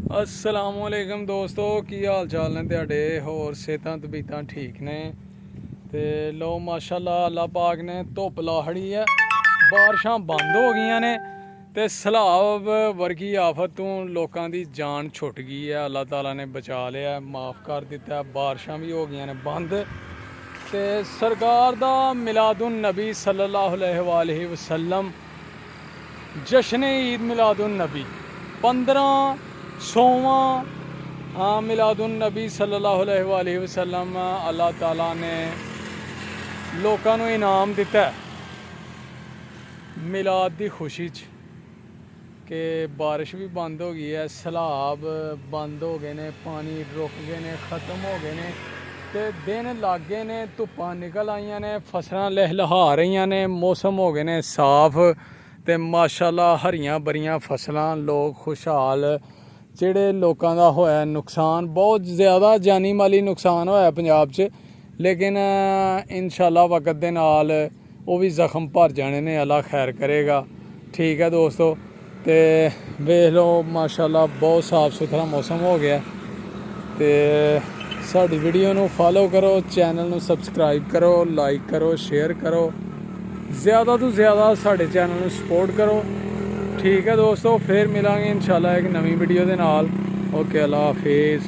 अस्सलामुअलैकुम दोस्तों की हाल चाल ने तेरे होर सेहतां तबीयतां ठीक ने ते लो माशाल्लाह अल्लाह पाक ने धुप लाहड़ी है, बारिशां बंद हो गई ने ते सैलाब वर्गी आफत तो लोगों की जान छुट गई है। अल्लाह ताला ने बचा लिया, माफ़ कर दिता, बारिशां भी हो गई ने बंद। ते सरकार दा मिलादुन नबी सल्लल्लाहु अलैहि वसल्लम जश्न ईद मिलादुन नबी 15वां मिलादुन नबी सल्लल्लाहु अलैहि वसल्लम अल्लाह ताला ने लोगों को इनाम दिता मिलाद की खुशी कि बारिश भी बंद हो गई है, सैलाब बंद हो गए ने, पानी रुक गए ने, ख़त्म हो गए ने ते दिन लग गए ने, धुप्पां निकल आईयां ने, फसलां लहलहा रही ने, मौसम हो गए ने साफ ते माशाल्लाह हरियां भरियां फसलां, लोग खुशहाल। जिहड़े लोगों का होया नुकसान बहुत ज़्यादा जानी माली नुकसान होया पंजाब च, लेकिन इंशाल्लाह वक्त दे नाल वो भी जख्म भर जाने ने, अल्लाह खैर करेगा। ठीक है दोस्तों, ते वेख लो माशाल्लाह बहुत साफ सुथरा मौसम हो गया। ते साडी वीडियो नू फॉलो करो, चैनल नू सबसक्राइब करो, लाइक करो, शेयर करो, ज़्यादा तो ज़्यादा साढ़े चैनल नू सपोर्ट करो। ठीक है दोस्तों, फिर मिलांगे इंशाल्लाह एक नवी वीडियो दे नाल। ओके, अल्लाह हाफिज़।